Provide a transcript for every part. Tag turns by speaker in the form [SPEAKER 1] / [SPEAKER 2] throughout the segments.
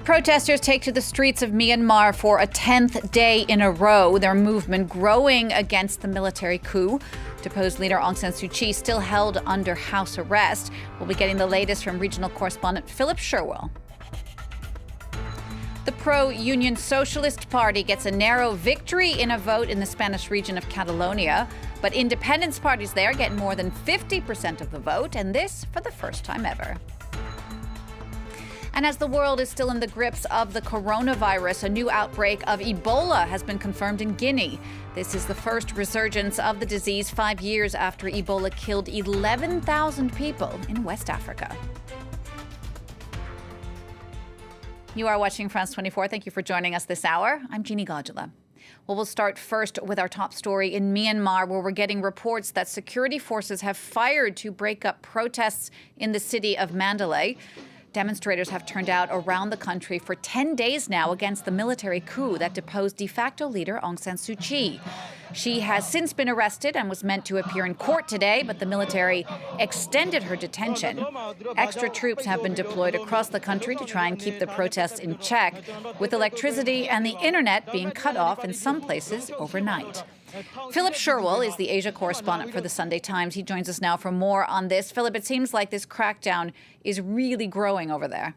[SPEAKER 1] Protesters take to the streets of Myanmar for a 10th day in a row, their movement growing against the military coup. Deposed leader Aung San Suu Kyi still held under house arrest. We'll be getting the latest from regional correspondent Philip Sherwell. The pro-Union Socialist Party gets a narrow victory in a vote in the Spanish region of Catalonia, but independence parties there get more than 50% of the vote, and this for the first time ever. And as the world is still in the grips of the coronavirus, a new outbreak of Ebola has been confirmed in Guinea. This is the first resurgence of the disease 5 years after Ebola killed 11,000 people in West Africa. You are watching France 24. Thank you for joining us this hour. I'm Jeannie Godula. Well, we'll start first with our top story in Myanmar, where we're getting reports that security forces have fired to break up protests in the city of Mandalay. Demonstrators have turned out around the country for 10 days now against the military coup that deposed de facto leader Aung San Suu Kyi. She has since been arrested and was meant to appear in court today, but the military extended her detention. Extra troops have been deployed across the country to try and keep the protests in check, with electricity and the internet being cut off in some places overnight. Philip Sherwell is the Asia correspondent for the Sunday Times. He joins us now for more on this. Philip, it seems like this crackdown is really growing over there.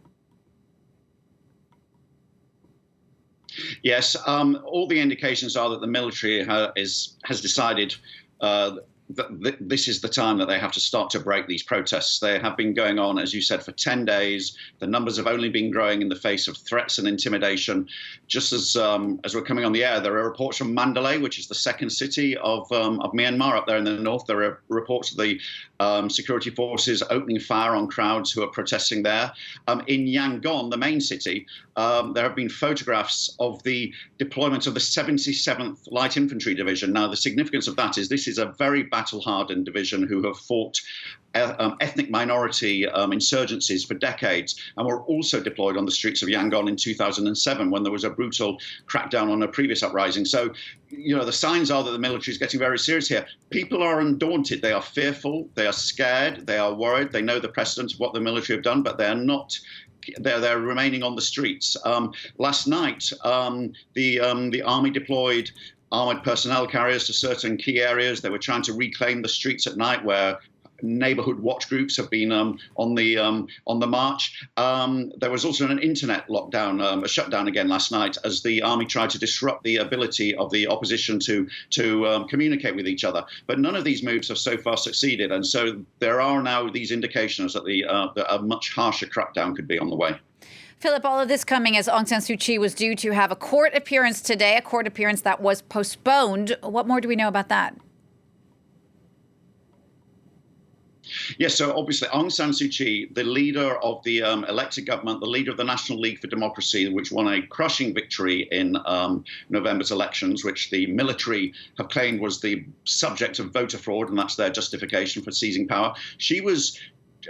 [SPEAKER 2] Yes, all the indications are that the military has decided that this is the time that they have to start to break these protests. They have been going on, as you said, for 10 days. The numbers have only been growing in the face of threats and intimidation. Just as we're coming on the air, there are reports from Mandalay, which is the second city of Myanmar up there in the north. There are reports of the security forces opening fire on crowds who are protesting there. In Yangon, the main city, there have been photographs of the deployment of the 77th Light Infantry Division. Now, the significance of that is this is a very battle-hardened division who have fought ethnic minority insurgencies for decades, and were also deployed on the streets of Yangon in 2007 when there was a brutal crackdown on a previous uprising. So, you know, the signs are that the military is getting very serious here. People are undaunted. They are fearful. They are scared. They are worried. They know the precedent of what the military have done, but they're not. They're remaining on the streets. Last night, the army deployed armored personnel carriers to certain key areas. They were trying to reclaim the streets at night where neighborhood watch groups have been on the march. There was also an internet lockdown, a shutdown again last night, as the army tried to disrupt the ability of the opposition to communicate with each other. But none of these moves have so far succeeded, and so there are now these indications that that a much harsher crackdown could be on the way.
[SPEAKER 1] Philip, all of this coming as Aung San Suu Kyi was due to have a court appearance today, a court appearance that was postponed. What more do we know about that?
[SPEAKER 2] Yes, so obviously Aung San Suu Kyi, the leader of the elected government, the leader of the National League for Democracy, which won a crushing victory in November's elections, which the military have claimed was the subject of voter fraud, and that's their justification for seizing power. She was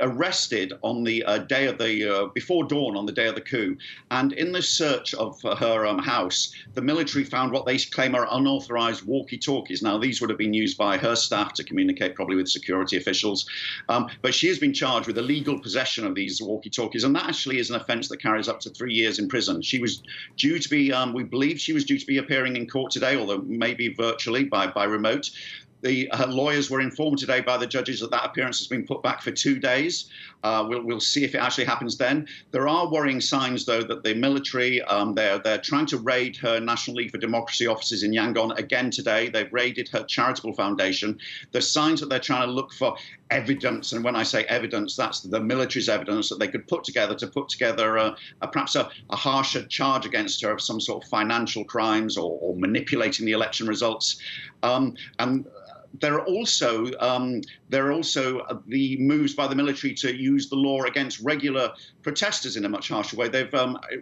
[SPEAKER 2] arrested on the day of the before dawn on the day of the coup, and in the search of her house, the military found what they claim are unauthorized walkie-talkies. Now, these would have been used by her staff to communicate probably with security officials, but she has been charged with illegal possession of these walkie-talkies, and that actually is an offence that carries up to 3 years in prison. She was due to be, we believe she was due to be appearing in court today, although maybe virtually by remote. Her lawyers were informed today by the judges that that appearance has been put back for 2 days. We'll see if it actually happens then. There are worrying signs, though, that the military, they're trying to raid her National League for Democracy offices in Yangon again today. They've raided her charitable foundation. There's signs that they're trying to look for evidence, and when I say evidence, that's the military's evidence that they could put together perhaps a harsher charge against her of some sort of financial crimes or manipulating the election results. And there are also the moves by the military to use the law against regular protesters in a much harsher way. They've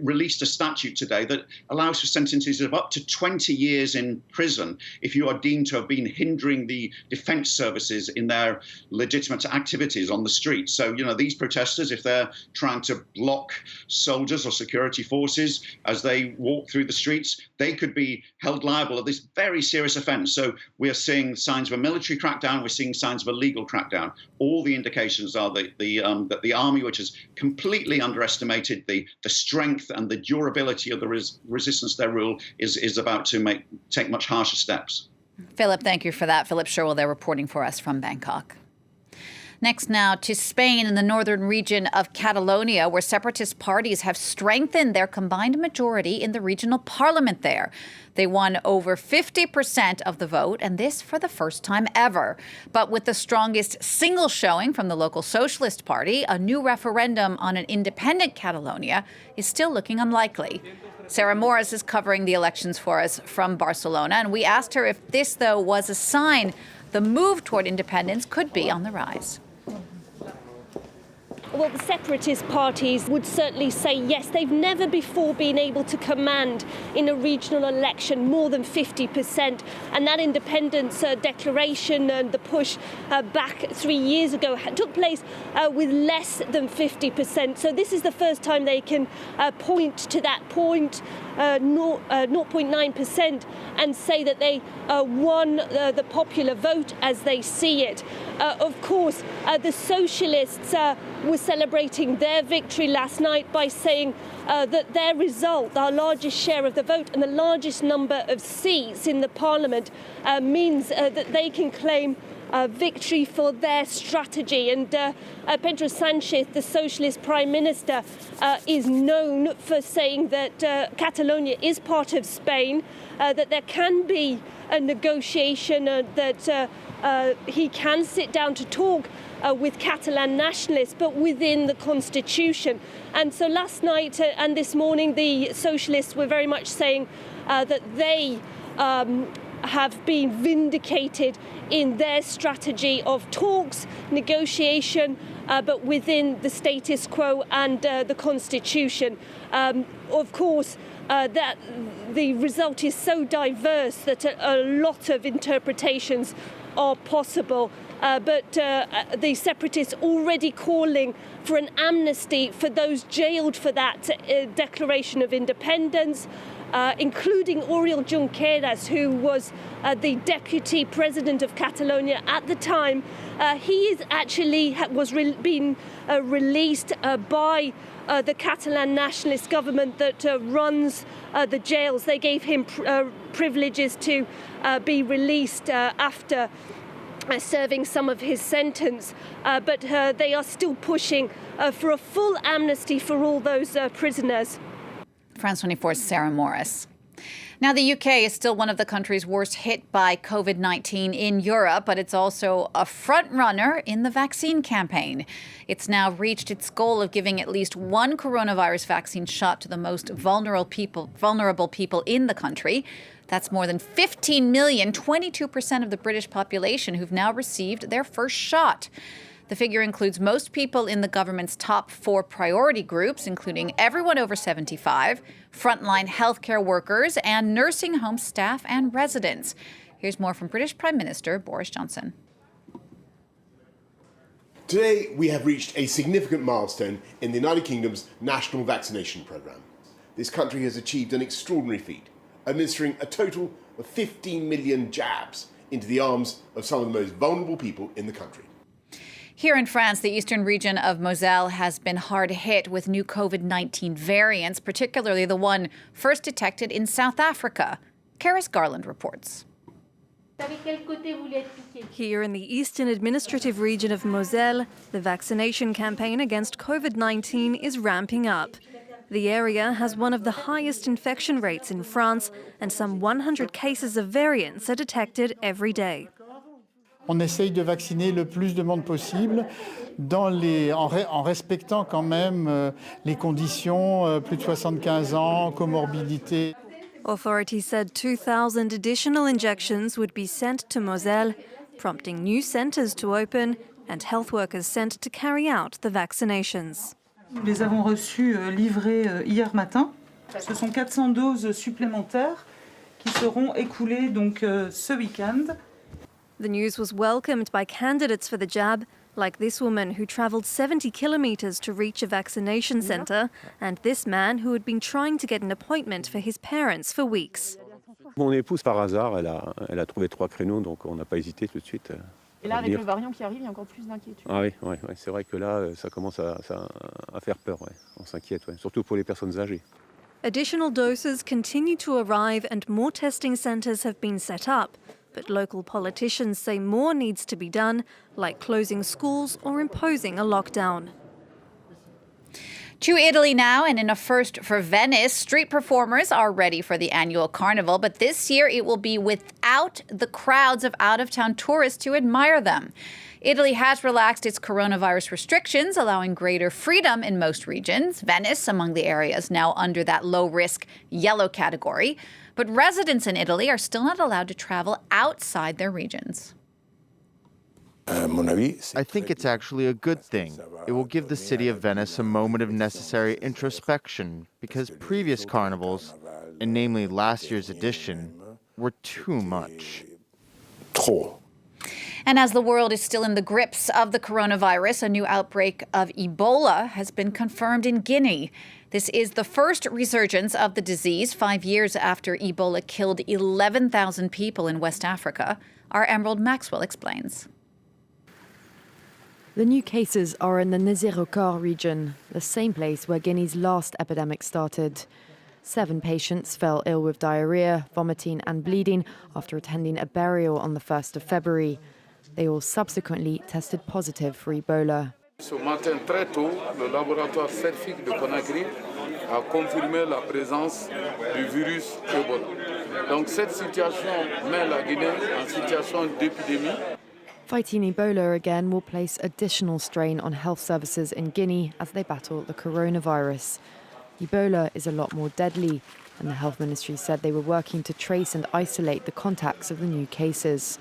[SPEAKER 2] released a statute today that allows for sentences of up to 20 years in prison if you are deemed to have been hindering the defense services in their legitimate activities on the street. So, you know, these protesters, if they're trying to block soldiers or security forces as they walk through the streets, they could be held liable of this very serious offense. So we are seeing signs of a military crackdown. We're seeing signs of a legal crackdown. All the indications are that the army, which has completely underestimated the strength and the durability of the resistance to their rule, is about to take much harsher steps.
[SPEAKER 1] Philip, thank you for that. Philip Sherwell there reporting for us from Bangkok. Next now to Spain in the northern region of Catalonia, where separatist parties have strengthened their combined majority in the regional parliament there. They won over 50% of the vote, and this for the first time ever. But with the strongest single showing from the local Socialist Party, a new referendum on an independent Catalonia is still looking unlikely. Sarah Morris is covering the elections for us from Barcelona, and we asked her if this, though, was a sign the move toward independence could be on the rise.
[SPEAKER 3] Well, the separatist parties would certainly say yes. They've never before been able to command in a regional election more than 50%. And that independence declaration and the push back 3 years ago took place with less than 50%. So this is the first time they can point to that 0.9% and say that they won the popular vote as they see it. Of course, the socialists were celebrating their victory last night by saying that their result, our largest share of the vote and the largest number of seats in the parliament, means that they can claim victory for their strategy. And Pedro Sanchez, the socialist prime minister, is known for saying that Catalonia is part of Spain, that there can be a negotiation, that he can sit down to talk with Catalan nationalists, but within the constitution. And so last night and this morning, the socialists were very much saying that they have been vindicated in their strategy of talks, negotiation, but within the status quo and the constitution. Of course, that the result is so diverse that a lot of interpretations are possible. But the separatists already calling for an amnesty for those jailed for that declaration of independence, including Oriol Junqueras, who was the deputy president of Catalonia at the time. He is actually being released by the Catalan nationalist government that runs the jails. They gave him privileges to be released after serving some of his sentence, but they are still pushing for a full amnesty for all those prisoners.
[SPEAKER 1] France 24's Sarah Morris. Now, the UK is still one of the countries worst hit by COVID-19 in Europe, but it's also a front runner in the vaccine campaign. It's now reached its goal of giving at least one coronavirus vaccine shot to the most vulnerable people in the country. That's more than 15 million, 22% of the British population who've now received their first shot. The figure includes most people in the government's top 4 priority groups, including everyone over 75, frontline healthcare workers, and nursing home staff and residents. Here's more from British Prime Minister Boris Johnson.
[SPEAKER 4] Today, we have reached a significant milestone in the United Kingdom's national vaccination programme. This country has achieved an extraordinary feat, administering a total of 15 million jabs into the arms of some of the most vulnerable people in the country.
[SPEAKER 1] Here in France, the eastern region of Moselle has been hard hit with new COVID-19 variants, particularly the one first detected in South Africa. Karis Garland reports.
[SPEAKER 5] Here in the eastern administrative region of Moselle, the vaccination campaign against COVID-19 is ramping up. The area has one of the highest infection rates in France, and some 100 cases of variants are detected every day.
[SPEAKER 6] On essaye de vacciner le plus de monde possible en respectant quand même les conditions, plus de 75 ans, comorbidité.
[SPEAKER 5] Authorities said 2,000 additional injections would be sent to Moselle, prompting new centres to open and health workers sent to carry out the vaccinations.
[SPEAKER 7] Nous les avons reçus livrés hier matin. Ce sont 400 doses supplémentaires qui seront écoulées donc ce week-end.
[SPEAKER 5] The news was welcomed by candidates for the jab, like this woman who travelled 70 kilometres to reach a vaccination centre, and this man who had been trying to get an appointment for his parents for weeks.
[SPEAKER 8] Mon épouse, par hasard, elle a trouvé 3 créneaux, donc on n'a pas hésité tout de suite.
[SPEAKER 9] Et là, avec le variant qui arrive, il y a encore plus d'inquiétude.
[SPEAKER 8] Ah oui, c'est vrai que là, ça commence à faire peur, ouais. On s'inquiète, ouais. Surtout pour les personnes âgées.
[SPEAKER 5] Additional doses continue to arrive and more testing centres have been set up. But local politicians say more needs to be done, like closing schools or imposing a lockdown.
[SPEAKER 1] To Italy now, and in a first for Venice, street performers are ready for the annual carnival, but this year it will be without the crowds of out-of-town tourists to admire them. Italy has relaxed its coronavirus restrictions, allowing greater freedom in most regions. Venice, among the areas now under that low-risk yellow category. But residents in Italy are still not allowed to travel outside their regions.
[SPEAKER 10] I think it's actually a good thing. It will give the city of Venice a moment of necessary introspection because previous carnivals, and namely last year's edition, were too much.
[SPEAKER 1] And as the world is still in the grips of the coronavirus, a new outbreak of Ebola has been confirmed in Guinea. This is the first resurgence of the disease 5 years after Ebola killed 11,000 people in West Africa. Our Emerald Maxwell explains.
[SPEAKER 11] The new cases are in the Nizirokar region, the same place where Guinea's last epidemic started. 7 patients fell ill with diarrhea, vomiting and bleeding after attending a burial on the 1st of February. They all subsequently tested positive for Ebola.
[SPEAKER 12] Ce matin très tôt, le laboratoire scientifique de Conakry a confirmé la présence du virus Ebola. Donc cette situation met la Guinée en situation d'épidémie.
[SPEAKER 11] Fighting Ebola again will place additional strain on health services in Guinea as they battle the coronavirus. Ebola is a lot more deadly, and the health ministry said they were working to trace and isolate the contacts of the new cases.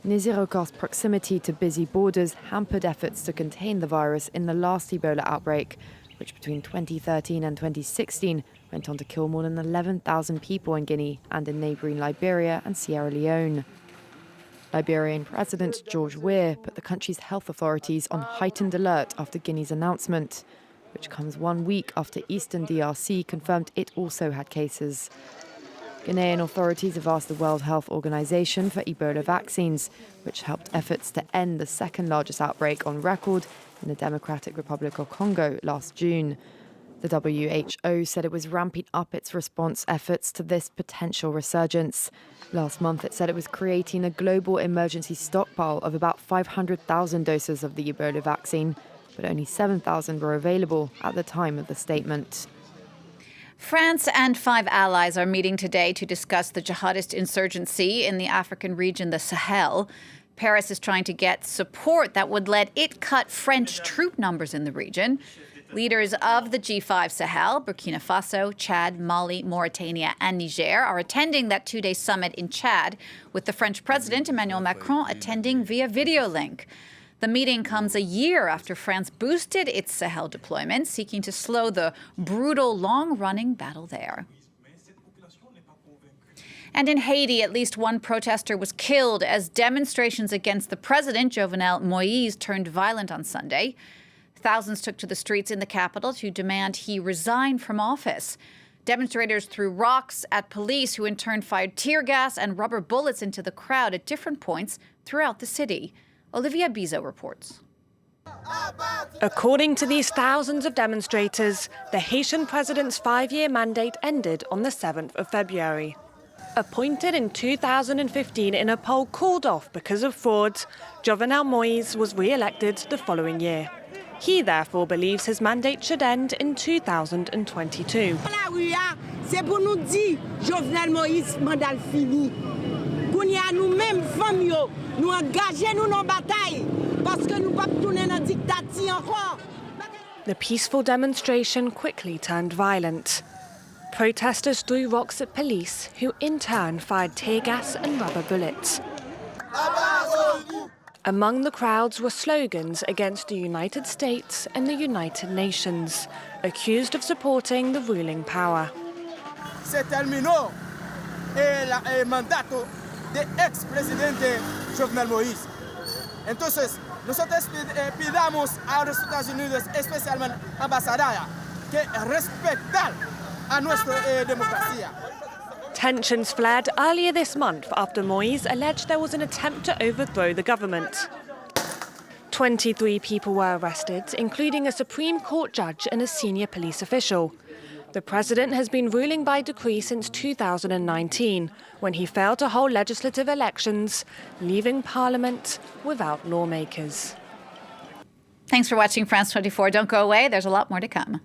[SPEAKER 11] Nizirokar's proximity to busy borders hampered efforts to contain the virus in the last Ebola outbreak, which between 2013 and 2016 went on to kill more than 11,000 people in Guinea and in neighbouring Liberia and Sierra Leone. Liberian President George Weah put the country's health authorities on heightened alert after Guinea's announcement, which comes 1 week after Eastern DRC confirmed it also had cases. Ghanaian authorities have asked the World Health Organization for Ebola vaccines, which helped efforts to end the second largest outbreak on record in the Democratic Republic of Congo last June. The WHO said it was ramping up its response efforts to this potential resurgence. Last month, it said it was creating a global emergency stockpile of about 500,000 doses of the Ebola vaccine, but only 7,000 were available at the time of the statement.
[SPEAKER 1] France and 5 allies are meeting today to discuss the jihadist insurgency in the African region, the Sahel. Paris is trying to get support that would let it cut French troop numbers in the region. Leaders of the G5 Sahel, Burkina Faso, Chad, Mali, Mauritania, and Niger are attending that 2-day summit in Chad, with the French President Emmanuel Macron attending via video link. The meeting comes a year after France boosted its Sahel deployment, seeking to slow the brutal, long-running battle there. And in Haiti, at least one protester was killed as demonstrations against the president, Jovenel Moïse, turned violent on Sunday. Thousands took to the streets in the capital to demand he resign from office. Demonstrators threw rocks at police, who in turn fired tear gas and rubber bullets into the crowd at different points throughout the city. Olivia Bizot reports.
[SPEAKER 13] According to these thousands of demonstrators, the Haitian president's 5-year mandate ended on the 7th of February. Appointed in 2015 in a poll called off because of fraud, Jovenel Moïse was re-elected the following year. He therefore believes his mandate should end in 2022.
[SPEAKER 14] C'est pour nous dire Jovenel Moïse mandat fini. Kounya nous-mêmes femmes yo, nous engager nous dans bataille parce que nous pas tourner dans dictature encore.
[SPEAKER 13] The peaceful demonstration quickly turned violent. Protesters threw rocks at police, who in turn fired tear gas and rubber bullets. Among the crowds were slogans against the United States and the United Nations, accused of supporting the ruling power.
[SPEAKER 15] Se terminó el mandato de ex-presidente Jovenel Moïse. Entonces, nosotros pidamos a los Estados Unidos, especialmente a la embajada, que respetar a nuestra democracia.
[SPEAKER 13] Tensions flared earlier this month after Moïse alleged there was an attempt to overthrow the government. 23 people were arrested, including a Supreme Court judge and a senior police official. The president has been ruling by decree since 2019, when he failed to hold legislative elections, leaving parliament without lawmakers.
[SPEAKER 1] Thanks for watching France 24. Don't go away. There's a lot more to come.